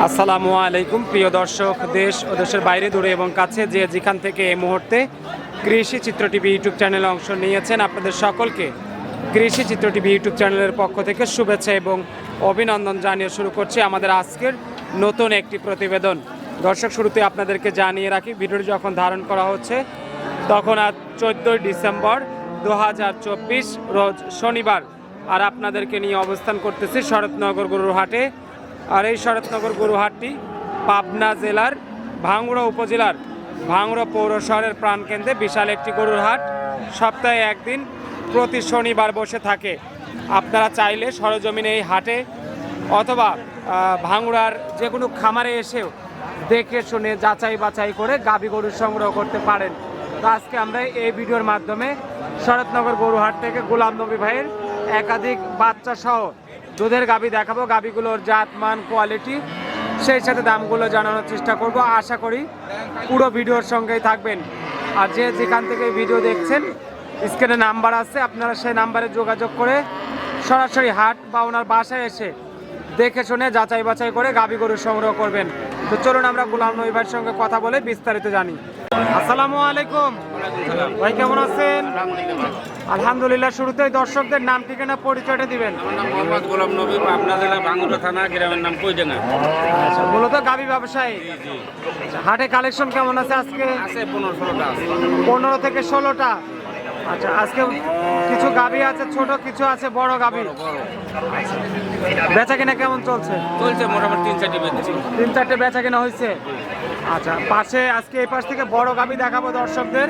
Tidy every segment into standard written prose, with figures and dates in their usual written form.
আসসালামু আলাইকুম প্রিয় দর্শক, দেশ ও দেশের বাইরে দূরে এবং কাছে যে যেখান থেকে এই মুহূর্তে কৃষি চিত্র টিভি ইউটিউব চ্যানেলে অংশ নিয়েছেন, আপনাদের সকলকে কৃষি চিত্র টিভি ইউটিউব চ্যানেলের পক্ষ থেকে শুভেচ্ছা এবং অভিনন্দন জানিয়ে শুরু করছি আমাদের আজকের নতুন একটি প্রতিবেদন। দর্শক, শুরুতে আপনাদেরকে জানিয়ে রাখি, ভিডিওটি যখন ধারণ করা হচ্ছে তখন আজ 14 ডিসেম্বর 2024 রোজ শনিবার, আর আপনাদেরকে নিয়ে অবস্থান করতেছি শরৎনগর গরুর হাটে। আর এই শরৎনগর গরু হাটটি পাবনা জেলার ভাঙ্গুড়া উপজেলার ভাঙ্গুড়া পৌর শহরের প্রাণকেন্দ্রে বিশাল একটি গরুর হাট। সপ্তাহে একদিন প্রতি শনিবার বসে থাকে। আপনারা চাইলে সরজমিনে এই হাটে অথবা ভাঙ্গুড়ার যে কোনো খামারে এসেও দেখে শুনে যাচাই বাছাই করে গাভী গরু সংগ্রহ করতে পারেন। তো আজকে আমরা এই ভিডিওর মাধ্যমে শরৎনগর গরু হাট থেকে গোলাম নবী ভাইয়ের একাধিক বাচ্চা সহ দুধের গাভী দেখাবো। গাভীগুলোর জাত, মান, কোয়ালিটি, সেই সাথে দামগুলো জানানোর চেষ্টা করব। আশা করি পুরো ভিডিওর সঙ্গেই থাকবেন। আর যে যেখান থেকে ভিডিও দেখছেন, স্ক্রিনে নাম্বার আছে, আপনারা সেই নাম্বারে যোগাযোগ করে সরাসরি হাট বা ওনার বাসায় এসে দেখে শুনে যাচাই বাছাই করে গাভী গরু সংগ্রহ করবেন। তো চলুন আমরা গোলাম নবী ভাইয়ের সঙ্গে কথা বলে বিস্তারিত জানি। আসসালামু আলাইকুম ভাই, কেমন আছেন? আলহামদুলিল্লাহ। শুরুতেই দর্শকদের নাম, ঠিকানা, পরিচয়টা দিবেন। মোহাম্মদ গোলাম নবী, পাবনা জেলা ভাঙ্গুড়া থানা, গ্রামের নাম কইডাঙ্গা। আচ্ছা, মূলত গাভী ব্যবসায়ী। হাটে কালেকশন কেমন আছে আজকে? আছে 15-16টা আছে। 15 থেকে 16টা। আচ্ছা, আজকে কিছু গাভী আছে ছোট, কিছু আছে বড় গাভী। বেচা কিনা কেমন চলছে? চলছে মোটামুটি 3-4টি বেচেছি। 3-4টে বেচা কিনা হয়েছে। আচ্ছা, পাশে আজকে এই পাশ থেকে বড় গাভী দেখাবো দর্শকদের।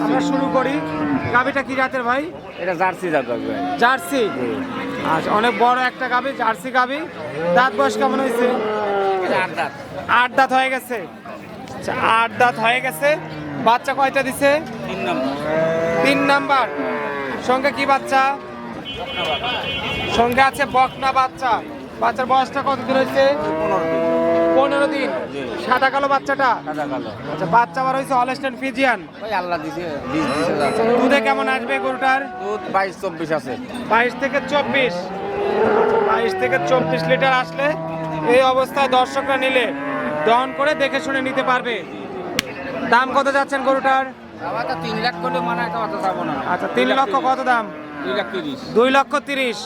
আমরা শুরু করি। গাভীটা কি জাতের ভাই? এটা জার্সি জাত হবে। জার্সি। আচ্ছা, অনেক বড় একটা গাভী, জার্সি গাভী। দাঁত বয়স কেমন হয়েছে? 8 দাঁত। 8 দাঁত হয়ে গেছে। আচ্ছা, 8 দাঁত হয়ে গেছে। বাচ্চা কয়টা দিছে? 3 নম্বর। 3 নাম্বার। সঙ্গে কি বাচ্চা? সঙ্গে আছে বকনা বাচ্চা। বাচ্চার বয়সটা কতদিন হয়েছে? 15 দিন। সাদা কালো বাচ্চাটা? সাদা কালো। আচ্ছা, বাচ্চা আবার হয়েছে হলস্টাইন ফ্রিজিয়ান। ওই আল্লাহ দিছে, বীজ দিছে যাচ্ছে। দুধে কেমন আসবে গরুটার? দুধ 22-24 আছে। 22 থেকে 24। 22 থেকে 24 লিটার আসলে এই অবস্থায় দর্শকরা নিলে দহন করে দেখে শুনে নিতে পারবে। দাম কত যাচ্ছেন গরুটার? আমার তো 3 লাখ করে মানায়, তো অত যাবো না। আচ্ছা, 3 লক্ষ। কত দাম? 2,30,000। 2,30,000।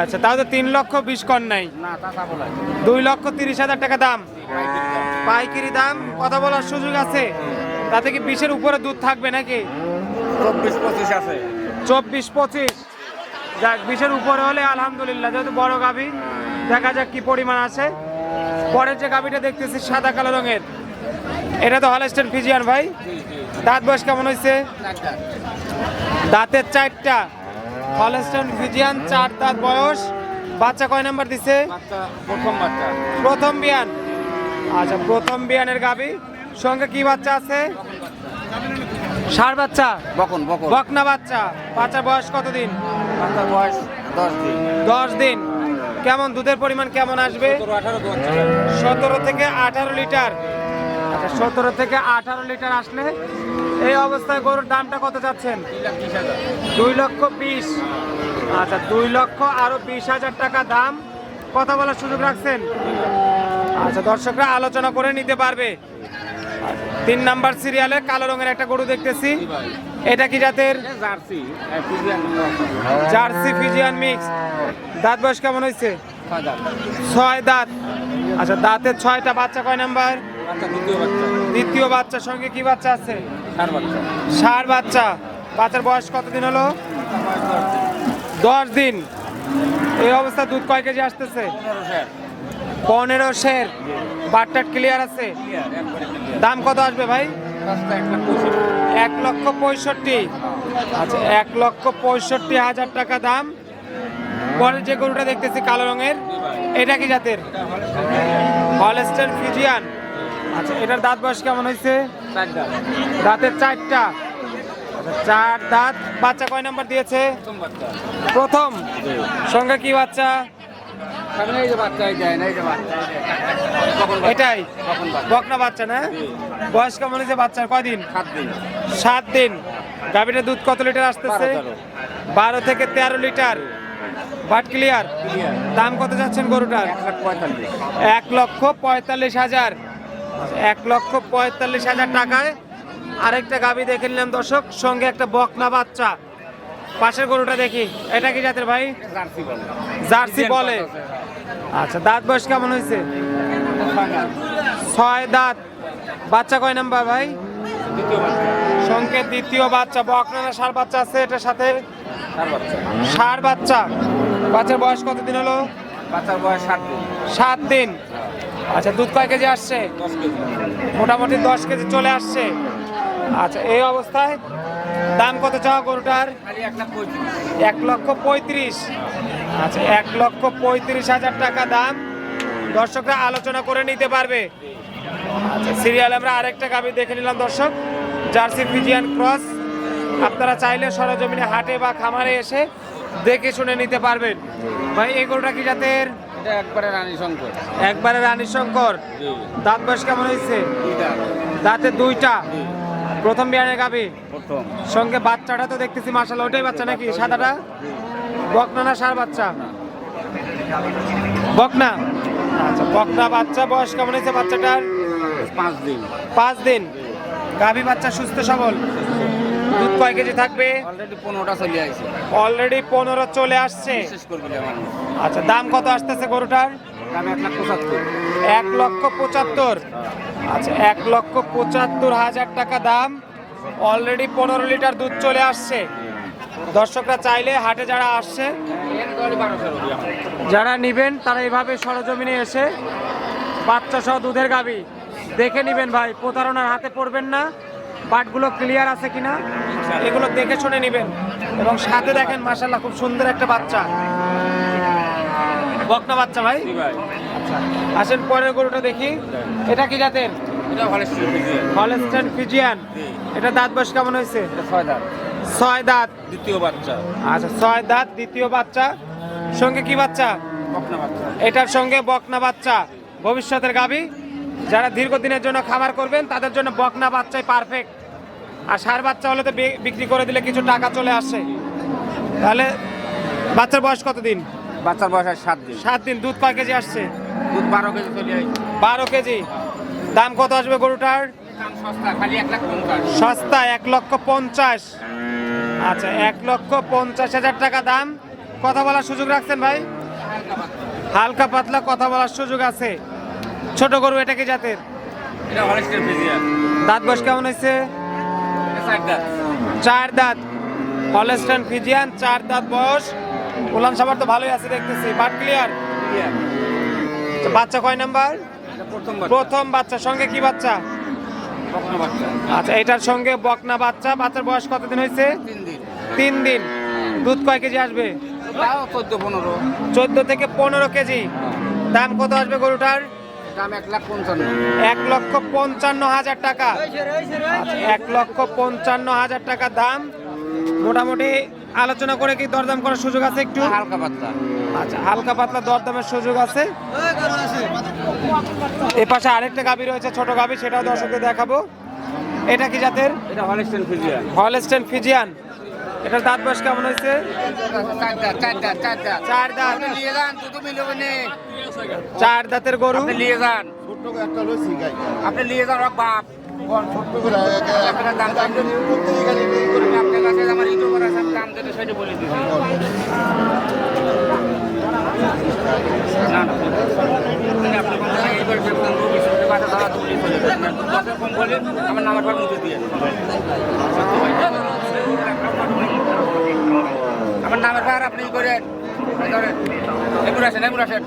আচ্ছা, তাহলে 3,20,000 কর নাই। না, তা যাবো না। 2,30,000 টাকা দাম। পাইকারি দাম, কথা বলার সুযোগ আছে। তাতে কি 20-এর উপরে দুধ থাকবে নাকি? 24-25 আছে। 24-25। যাক, 20-এর উপরে হলে আলহামদুলিল্লাহ। যেহেতু বড় গাভী, দেখা যাক কি পরিমাণ আছে। পরের যে গাভীটা দেখতেছি সাদা কালো রঙের, এটা তো হলস্টাইন ফ্রিজিয়ান ভাই। দাঁত বয়স কেমন হয়েছে? দাঁতের 4টা। হলস্টাইন ফ্রিজিয়ান, 4 দাঁত বয়স। বাচ্চা কয় নাম্বার দিছে? বাচ্চা প্রথম বাচ্চা। প্রথম বিয়ান। আচ্ছা, প্রথম বিয়ানের গাভী। সঙ্গে কি বাচ্চা আছে? ষাঁড় বাচ্চা। বকন বকন। বকনা বাচ্চা। বাচ্চার বয়স কতদিন? বাচ্চার বয়স 10 দিন। 10 দিন। কেমন দুধের পরিমাণ কেমন আসবে? 17 থেকে 18 লিটার। আচ্ছা, 17 থেকে 18 লিটার আসলে এই অবস্থায় গরুর দামটা কত যাচ্ছেন? 2,20,000। আচ্ছা, 2,20,000 টাকা দাম। কথা বলার সুযোগ রাখছেন? আচ্ছা, দর্শকরা আলোচনা করে নিতে পারবে। 3 নাম্বার সিরিয়ালে কালো রঙের একটা গরু দেখতেছি। এটা কি জাতের? জার্সি। Jersey Friesian mix. দাঁত বয়স কেমন হয়েছে? 6 দাঁত। আচ্ছা, দাঁতের 6টা। বাচ্চা কয় নাম্বার? দ্বিতীয় বাচ্চা। সঙ্গে কি বাচ্চা আছে? ষাঁড় বাচ্চা। বাচ্চার বয়স কতদিন হলো? 10 দিন। এই অবস্থা দুধ কয় কেজি আসতেছে? 15 সের। বাটটাট ক্লিয়ার আছে? দাম কত আসবে ভাই? 1,65,000। আচ্ছা, 1,65,000 টাকা দাম। পরের যে গরুটা দেখতেছি কালো রঙের, এটা কি জাতের? Holstein Friesian. আচ্ছা, এটার দাঁত বয়স কেমন হয়েছে? দাঁতের 4টা। আচ্ছা, 4 দাঁত। বাচ্চা কয় নাম্বার দিয়েছে? প্রথম। সঙ্গে কি বাচ্চা? এটাই বকনা বাচ্চা না? বয়স কেমন হয়েছে বাচ্চার? কয়দিন? 7 দিন। গাভীটার দুধ কত লিটার আসতেছে? 12 থেকে 13 লিটার। But clear. দাম কত যাচ্ছেন গরুটার? 1,45,000। 1,45,000 টাকায় আরেকটা গাভী দেখে নিলাম দর্শক, সঙ্গে একটা বকনা বাচ্চা। পাশের গরুটা দেখি, এটা কি জাতের ভাই? জার্সি বলে। আচ্ছা, দাঁত বয়স কেমন হয়েছে? 6 দাঁত। বাচ্চা কয় নাম্বার ভাই? সংকেত দ্বিতীয় বাচ্চা। বকনা না ষাঁড় বাচ্চা আছে এটার সাথে? ষাঁড় বাচ্চা। বাচ্চার বয়স কতদিন হলো? বাচ্চার বয়স 7 দিন। 7 দিন। আচ্ছা, দুধ কয় কেজি আসছে? 10 কেজি। মোটামুটি 10 কেজি চলে আসছে। আচ্ছা, এই অবস্থায় দাম কত চাওয়া গরুটার? খালি 1,35,000। 1,35,000। আচ্ছা, 1,35,000 টাকা দাম। দর্শকরা আলোচনা করে নিতে পারবে। আচ্ছা, সিরিয়াল আমরা আরেকটা গাভী দেখে নিলাম দর্শক, জার্সি ফ্রিজিয়ান ক্রস। আপনারা চাইলে সরজমিনে হাটে বা খামারে এসে দেখে শুনে নিতে পারবেন। ভাই, এই গরুটা কি জাতের? এটা একবারে রানী শঙ্কর। একবারে রানী শঙ্কর। জি। দাঁত বয়স কেমন হয়েছে? 2 দাঁত। দাঁতে 2টা। জি। প্রথম বিয়ানের গাভী। প্রথম। সঙ্গে বাচ্চাটা তো দেখতেছি মাশাআল্লাহ, ওটাই বাচ্চা নাকি সাদাটা? বকনা না ষাঁড় বাচ্চা? বকনা। আচ্ছা, বকনা বাচ্চা। বয়স কেমন হয়েছে বাচ্চাটার? 5 দিন। 5 দিন। গাভী বাচ্চা সুস্থ সবল। দুধ কয় কেজি থাকবে? অলরেডি 15টা চলে আইছে। অলরেডি 15 চলে আসছে। শেষ করে দিলে মানুষ। আচ্ছা, দাম কত আসতেছে গরুটার? দাম 1,75,000। 1,75,000। আচ্ছা, 1,75,000 টাকা দাম। অলরেডি 15 লিটার দুধ চলে আসছে। দর্শকরা চাইলে হাটে যারা আসছে, যারা নিবেন, তারা এইভাবে সরজমিনে এসে বাচ্চা সহ দুধের গাভী দেখে নিবেন ভাই। প্রতারণার হাতে পড়বেন না। বাটগুলো ক্লিয়ার আছে কিনা এগুলো দেখে শুনে নিবেন। এবং সাথে দেখেন মাশাআল্লাহ খুব সুন্দর একটা বাচ্চা, বকনা বাচ্চা ভাই। জি ভাই। আচ্ছা, আসেন পরের গরুটা দেখি। এটা কি জাতের? এটা হলস্টাইন ফ্রিজিয়ান। Holstein Friesian. জি। এটা দাঁত বয়স কেমন হয়েছে? এটা 6 দাঁত। 6 দাঁত। দ্বিতীয় বাচ্চা। আচ্ছা, 6 দাঁত, দ্বিতীয় বাচ্চা। সঙ্গে কি বাচ্চা? বকনা বাচ্চা। এটার সঙ্গে বকনা বাচ্চা। ভবিষ্যতের গাভী, যারা দীর্ঘদিনের জন্য খামার করবেন তাদের জন্য বকনা বাচ্চাই পারফেক্ট। আর ষাঁড় বাচ্চা হলে তো বিক্রি করে দিলে কিছু টাকা চলে আসে। তাহলে বাচ্চার বয়স কতদিন? বাচ্চার বয়স 7 দিন। 7 দিন। দুধ কয় কেজি আসছে? দুধ 12 কেজি চলে আইছে। 12 কেজি। দাম কত আসবে গরুটার? দাম সস্তা, খালি 1,50,000। সস্তা, 1,50,000। আচ্ছা, 1,50,000 টাকা দাম। কথা বলার সুযোগ রাখছেন ভাই? হালকা পাতলা কথা বলার সুযোগ আছে। ছোট গরু, এটা কি জাতের? এটা হলস্টাইন ফ্রিজিয়ান। দাঁত বয়স কেমন হয়েছে? এটা 4 দাঁত। 4 দাঁত। হলস্টাইন ফ্রিজিয়ান, 4 দাঁত বয়স। উলান সাবার তো ভালোই আছে দেখতেছি। But clear. বাচ্চা কয় নাম্বার? এটা প্রথম বাচ্চা। প্রথম বাচ্চা। সঙ্গে কি বাচ্চা? বকনা বাচ্চা। আচ্ছা, এটার সঙ্গে বকনা বাচ্চা। বাচ্চার বয়স কতদিন হয়েছে? 3 দিন। 3 দিন। দুধ কয় কেজি আসবে? তাও 14-15। 14 থেকে 15 কেজি। দাম কত আসবে গরুটার? দাম 1,55,000। 1,55,000 টাকা। 1,55,000 টাকা দাম। মোটামুটি আলোচনা করে কি দরদাম করার সুযোগ আছে একটু? হালকা পাতলা। আচ্ছা, হালকা পাতলা দরদামের সুযোগ আছে। এ পাশে আরেকটা গাভী রয়েছে, ছোট গাভী, সেটাও দর্শকদের দেখাবো। এটা কি জাতের? এটা হলস্টাইন ফ্রিজিয়ান। Holstein Friesian. এটার দাঁত বয়স কেমন হয়েছে? 4 দাঁত। 4 দাঁত। 4 দাঁত। 4 দাঁত। আপনি নিয়ে যান, দুটো মিলবে নে। 4 দাঁতের গরু। আপনি নিয়ে যান। আপনি নিয়ে যান ওর বাপ। আপনার দাম দাম আমি আপনার কাছে আমার ইউটিউবার আছে, আমি দাম যেটা সেটা বলে দিচ্ছি। না না, আপনি কোন জায়গায় এই করে ফেলতেন, ভবিষ্যতে বাধা ধরা তো বলে চলে যাবেন। কত কম বলে আমার নাম্বারটা মুছে দিয়ে আমার নামের ভার আপনি করে ধরেন। এগুলো আসেন, এগুলো আসেন।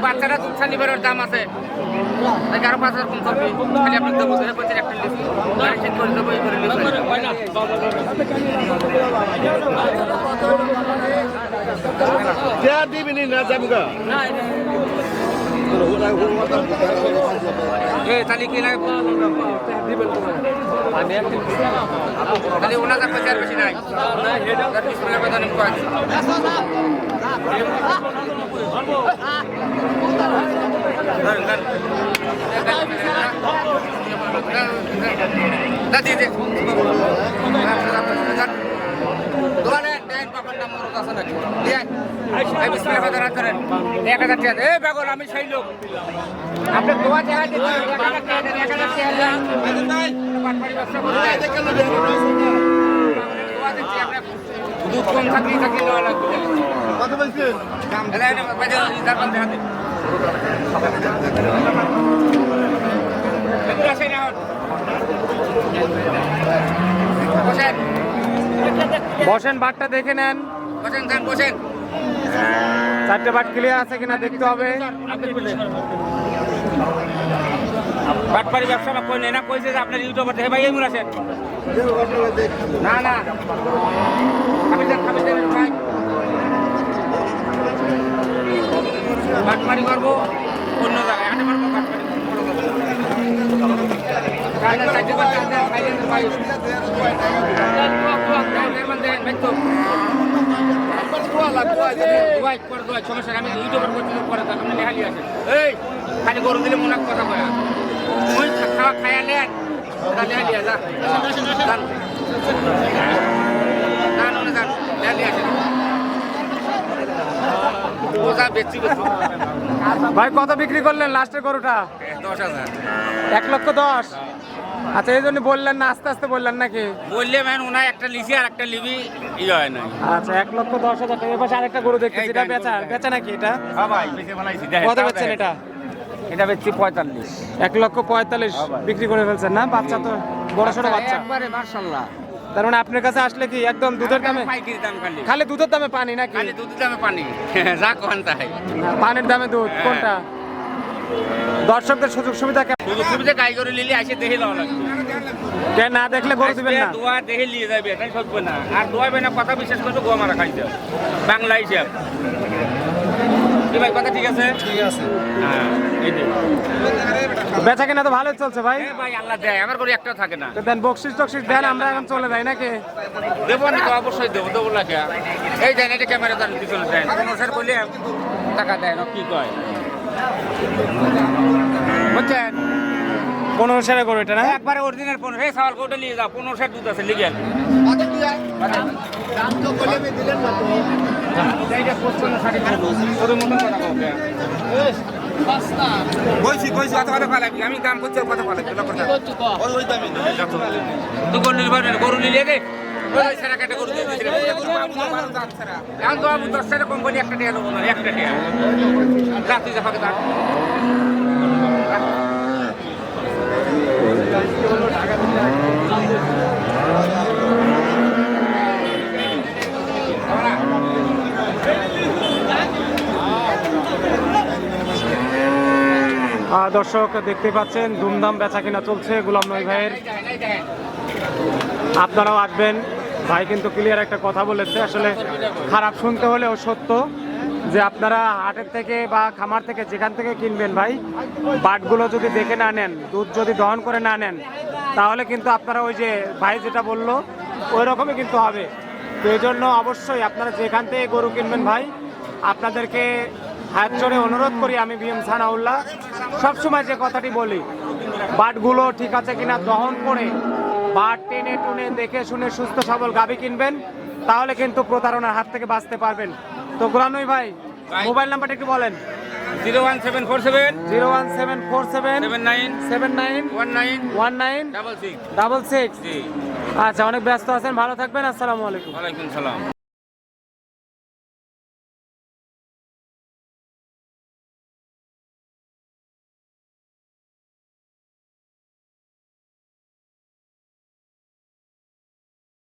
বাচ্চারা দুধ ছানি বেরোর দাম আছে, তাকে আরো 5,000 কম করবে। খালি আপনি দেবো একটা লিস্ট গাড়ি চেক করে দেবো, এই করে দিবি না জামগা তাহলে কি লাগে খালি 19,000 পয়সা আর বেশি নাই। দোকানে দেন বাবার নাম মরদ আছে নাকি দেন এই বিসমিল্লাহ করে রাত করেন 1000 টাকা এই বেগল আমি সেই লোক আপনি দোয়া টাকা দিতে 1000 টাকা দেন 1000 টাকা দেন ভাই বাটপাড়ি ব্যবসা করে দেখেন না দোয়া দিচ্ছি আপনি দুধ কম থাকলে দেওয়া লাগবে কত বলছেন দাম দেন বাজে ইদার বন্ধ হাতে এগুলো আসে না বসেন বসেন, বাটটা দেখে নেন। বসেন যান বসেন 4টে বাট ক্লিয়ার আছে কিনা দেখতে হবে। বাটপাড়ি ব্যবসা কই নেই না কইছে যে আপনার ইউটিউবার দেখে ভাই এগুলো আসেন না না খাবি দেন ভাই বাটপাড়ি করবো অন্য জায়গায় আনে পারবো বাটপাড়ি কাজে কাজে করতে দেন ভাই দেন ভাই সমস্যা আমি ইউটিউবার করছি পরে আপনি লেখালি আছে এই খালি গরু দিলে মনে কথা কয়া ওই খাওয়া খাইয়া নেন ওটা লেখালি যা লেখালি আছে ওটা বেচি ভাই কত বিক্রি করলেন লাস্টের গরুটা? 10,000 1,10,000। আচ্ছা, এই জন্য বললেন না, আস্তে আস্তে বললেন নাকি? বললে ম্যান ওনার একটা লিখি আর একটা লিবি হয় না আচ্ছা, 1,10,000 টাকা। এবার আরেকটা গরু দেখতেছি, এটা বেচা নাকি? এটা হ্যাঁ ভাই বেচে ফেলাইছি কত বেচছেন এটা? এটা বেচছি 45 1,45,000 বিক্রি করে ফেলছেন না? বাচ্চা তো বড় ছোট বাচ্চা একবারে মাশাআল্লাহ। তার মানে আপনার কাছে আসলে কি একদম দুধের দামে? পাইকারি দাম খালি খালি দুধের দামে পানি নাকি? খালি দুধের দামে পানি যা কোন তাই পানির দামে দুধ কোনটা? দর্শকদের সুযোগ সুবিধা কেমন? শুধু সুবিধা গাই করে নিলে আসে দেখে লওয়া লাগবে কে না দেখলে গরু দিবেন না? দোয়া দেখে নিয়ে যাবে এটাই সত্য না আর দোয়াবে না কথা বিশ্বাস করে গোয়া মারা খাইছে বাংলা হিসাব কি ভাই কথা ঠিক আছে? ঠিক আছে হ্যাঁ এই যে বেচা কিনা তো ভালোই চলছে ভাই। ভাই আল্লাহ দেয় আমার করে একটাও থাকে না তো দেন বকশিস টকশিস দেন, আমরা এখন চলে যাই নাকি? দেবো না তো অবশ্যই দেবো লাগে এই দেন এটা ক্যামেরা দেন পিছনে দেন 15,000 বললে টাকা দেয় না কি কয় বুঝছেন 15,000 গরু এটা না? একবারে অরিজিনাল 15 এই সওয়াল কোটা নিয়ে যাও 15,000 দুধ আছে লিগেল দাম তো বলে দিলেন না তো এইটা 55 ওর মতন কথা বলতে কইছি কথা বলা আমি দাম করছি কথা বলা ওই দামই তো গরু নিলে রে ওই সারা কাটা গরু দিয়ে দিছিলাম গরু বাবু 12 দাম ছাড়া এখন তো বাবু 10 টাকা কোম্পানি একটা টাকা নেবো না একটা টাকা রাতে যাবে দাম দর্শক দেখতে পাচ্ছেন ধুমধাম বেচা কিনা চলছে গোলাম নবী ভাইয়ের। আপনারাও আসবেন। ভাই কিন্তু ক্লিয়ার একটা কথা বলেছে, আসলে খারাপ শুনতে হলেও সত্য, যে আপনারা হাটের থেকে বা খামার থেকে যেখান থেকে কিনবেন ভাই, বাটগুলো যদি দেখে না নেন, দুধ যদি দহন করে না নেন, তাহলে কিন্তু আপনারা ওই যে ভাই যেটা বললো ওই রকমই কিন্তু হবে। তো এই জন্য অবশ্যই আপনারা যেখান থেকে গরু কিনবেন ভাই, আপনাদেরকে হাত জোড়ে অনুরোধ করি, আমি বিএম সানাউল্লাহ সবসময় যে কথাটি বলি, বাটগুলো ঠিক আছে কিনা দহন করে বাট টেনে টুনে দেখে শুনে সুস্থ সবল গাভী কিনবেন, তাহলে কিন্তু প্রতারণার হাত থেকে বাঁচতে পারবেন। তো গোলাম নবী ভাই মোবাইল নাম্বারটা একটু বলেন। 01747 01747 79 19 66। আচ্ছা, অনেক ব্যস্ত আছেন, ভালো থাকবেন, আসসালামু আলাইকুম। ওয়ালাইকুম সালাম।